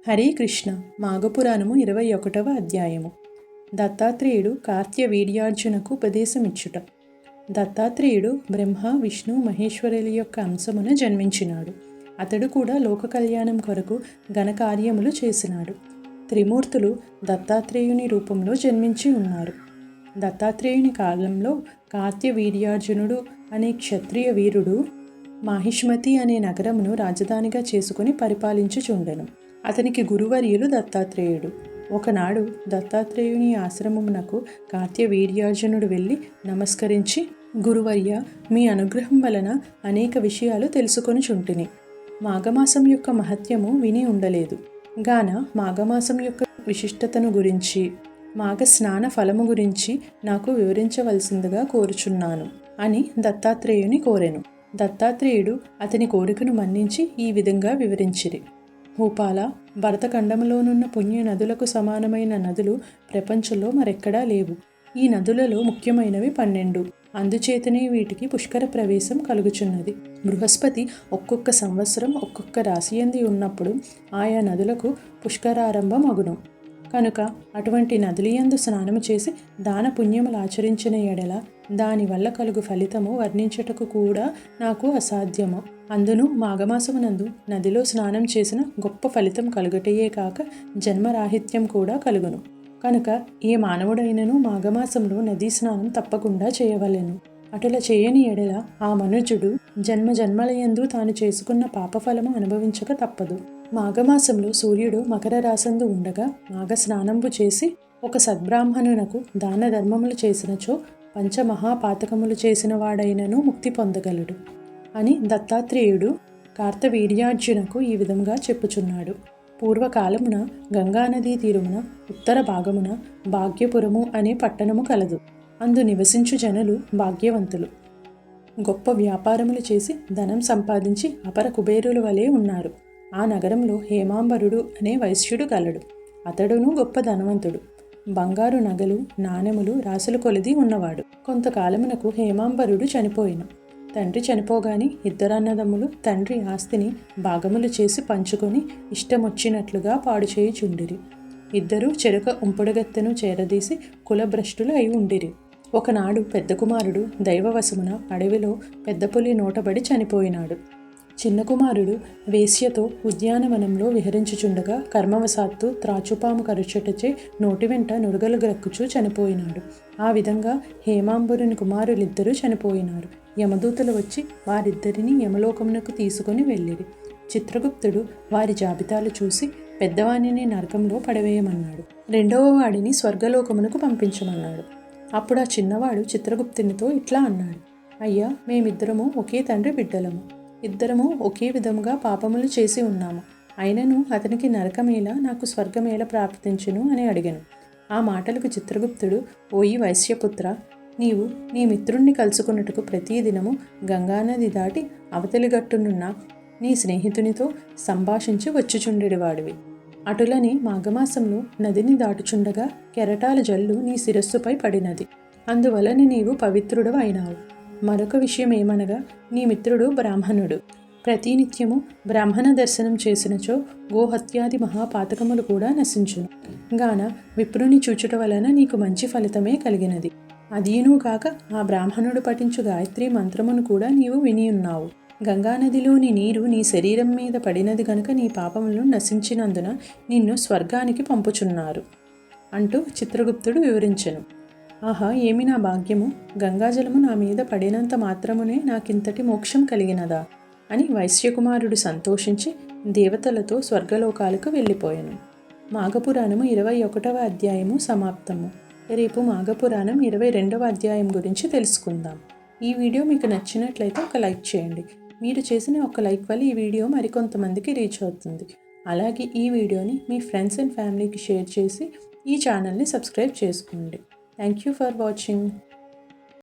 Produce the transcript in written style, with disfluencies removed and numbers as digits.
హరే కృష్ణ మాఘపురాణము 21వ అధ్యాయము. దత్తాత్రేయుడు కార్త్య వీర్యార్జునకు ఉపదేశమిచ్చుట. దత్తాత్రేయుడు బ్రహ్మ విష్ణు మహేశ్వరుల యొక్క అంశమున జన్మించినాడు. అతడు కూడా లోక కళ్యాణం కొరకు ఘనకార్యములు చేసినాడు. త్రిమూర్తులు దత్తాత్రేయుని రూపంలో జన్మించి ఉన్నారు. దత్తాత్రేయుని కాలంలో కార్త్య వీర్యార్జునుడు అనే క్షత్రియ వీరుడు మాహిష్మతి అనే నగరమును రాజధానిగా చేసుకుని పరిపాలించుచుండెను. అతనికి గురువర్యులు దత్తాత్రేయుడు. ఒకనాడు దత్తాత్రేయుని ఆశ్రమమునకు కార్త్య వీర్యార్జునుడు వెళ్ళి నమస్కరించి, గురువర్య, మీ అనుగ్రహం వలన అనేక విషయాలు తెలుసుకొనుచుంటిని. మాఘమాసం యొక్క మహత్యము విని ఉండలేదు గాన మాఘమాసం యొక్క విశిష్టతను గురించి, మాఘ స్నాన ఫలము గురించి నాకు వివరించవలసిందిగా కోరుచున్నాను అని దత్తాత్రేయుని కోరెను. దత్తాత్రేయుడు అతని కోరికను మన్నించి ఈ విధంగా వివరించిరి. భూపాల, భరతఖండములోనున్న పుణ్య నదులకు సమానమైన నదులు ప్రపంచంలో మరెక్కడా లేవు. ఈ నదులలో ముఖ్యమైనవి 12. అందుచేతనే వీటికి పుష్కర ప్రవేశం కలుగుచున్నది. బృహస్పతి ఒక్కొక్క సంవత్సరం ఒక్కొక్క రాశియంది ఉన్నప్పుడు ఆయా నదులకు పుష్కరారంభం అగును. కనుక అటువంటి నదులియందు స్నానము చేసి దాన పుణ్యములు ఆచరించిన ఎడల దానివల్ల కలుగు ఫలితము వర్ణించుటకు కూడా నాకు అసాధ్యము. అందును మాఘమాసమునందు నదిలో స్నానం చేసిన గొప్ప ఫలితం కలుగటయే కాక జన్మరాహిత్యం కూడా కలుగును. కనుక ఏ మానవుడైనను మాఘమాసంలో నదీ స్నానం తప్పకుండా చేయవలెను. అటుల చేయని ఎడల ఆ మనుజుడు జన్మ జన్మలయందు తాను చేసుకున్న పాపఫలము అనుభవించక తప్పదు. మాఘమాసంలో సూర్యుడు మకర రాశందు ఉండగా మాఘ స్నానంబు చేసి ఒక సద్బ్రాహ్మణునకు దాన ధర్మములు చేసినచో పంచమహాపాతకములు చేసిన వాడైనను ముక్తి పొందగలడు అని దత్తాత్రేయుడు కార్తవీర్యార్జునకు ఈ విధంగా చెప్పుచున్నాడు. పూర్వకాలమున గంగానదీ తీరమున ఉత్తర భాగమున భాగ్యపురము అనే పట్టణము కలదు. అందు నివసించు జనులు భాగ్యవంతులు. గొప్ప వ్యాపారములు చేసి ధనం సంపాదించి అపర కుబేరుల వలె ఉన్నారు. ఆ నగరంలో హేమాంబరుడు అనే వైశ్యుడు కలడు. అతడును గొప్ప ధనవంతుడు. బంగారు నగలు నాణెములు రాసుల కొలది ఉన్నవాడు. కొంతకాలమునకు హేమాంబరుడు చనిపోయిన. తండ్రి చనిపోగాని ఇద్దరన్నదమ్ములు తండ్రి ఆస్తిని భాగములు చేసి పంచుకొని ఇష్టమొచ్చినట్లుగా పాడు చేయుచుండిరి. ఇద్దరూ చెరుక ఉంపుడుగత్తెను చేరదీసి కులభ్రష్టులు అయి ఉండిరి. ఒకనాడు పెద్ద కుమారుడు దైవవశమున అడవిలో పెద్ద పులి నోటబడి చనిపోయినాడు. చిన్న కుమారుడు వేశ్యతో ఉద్యానవనంలో విహరించుచుండగా కర్మవశాత్తు త్రాచుపాము కరుచుటచే నోటి వెంట నురగలు గ్రక్కుచూ చనిపోయినాడు. ఆ విధంగా హేమాంబరుని కుమారులిద్దరూ చనిపోయినారు. యమదూతలు వచ్చి వారిద్దరిని యమలోకమునకు తీసుకుని వెళ్ళిరి. చిత్రగుప్తుడు వారి జాబితాలు చూసి పెద్దవాణిని నరకంలో పడవేయమన్నాడు. రెండవ వాడిని స్వర్గలోకమునకు పంపించమన్నాడు. అప్పుడు ఆ చిన్నవాడు చిత్రగుప్తునితో ఇట్లా అన్నాడు: అయ్యా, మేమిద్దరము ఒకే తండ్రి బిడ్డలము. ఇద్దరము ఒకే విధముగా పాపములు చేసి ఉన్నాము. అయినను అతనికి నరకమేలా, నాకు స్వర్గమేలా ప్రాప్తించును అని అడిగాను. ఆ మాటలకు చిత్రగుప్తుడు, ఓయి వైశ్యపుత్ర, నీవు నీ మిత్రుణ్ణి కలుసుకున్నట్టుకు ప్రతిదినము గంగానది దాటి అవతలి గట్టునున్న నీ స్నేహితునితో సంభాషించి వచ్చుచుండెడివాడివి. అటులని మాఘమాసంలో నదిని దాటుచుండగా కెరటాల జల్లు నీ శిరస్సుపై పడినది. అందువలన నీవు పవిత్రుడు అయినావు. మరొక విషయం ఏమనగా, నీ మిత్రుడు బ్రాహ్మణుడు. ప్రతినిత్యము బ్రాహ్మణ దర్శనం చేసినచో గోహత్యాది మహాపాతకములు కూడా నశించును గాన విప్రుని చూచుట వలన నీకు మంచి ఫలితమే కలిగినది. అదీనూ కాక ఆ బ్రాహ్మణుడు పఠించు గాయత్రి మంత్రమును కూడా నీవు విని ఉన్నావు. గంగానదిలోని నీరు నీ శరీరం మీద పడినది గనుక నీ పాపములను నశించినందున నిన్ను స్వర్గానికి పంపుచున్నారు అంటూ చిత్రగుప్తుడు వివరించెను. ఆహా, ఏమి నా భాగ్యము! గంగాజలము నా మీద పడినంత మాత్రమునే నాకింతటి మోక్షం కలిగినదా అని వైశ్యకుమారుడు సంతోషించి దేవతలతో స్వర్గలోకాలకు వెళ్ళిపోయాను. మాఘపురాణము 21వ అధ్యాయము సమాప్తము. రేపు మాఘపురాణం 22వ అధ్యాయం గురించి తెలుసుకుందాం. ఈ వీడియో మీకు నచ్చినట్లయితే ఒక లైక్ చేయండి. మీరు చేసిన ఒక లైక్ వల్ల ఈ వీడియో మరికొంతమందికి రీచ్ అవుతుంది. అలాగే ఈ వీడియోని మీ ఫ్రెండ్స్ అండ్ ఫ్యామిలీకి షేర్ చేసి ఈ ఛానల్ని సబ్స్క్రైబ్ చేసుకోండి. Thank you for watching.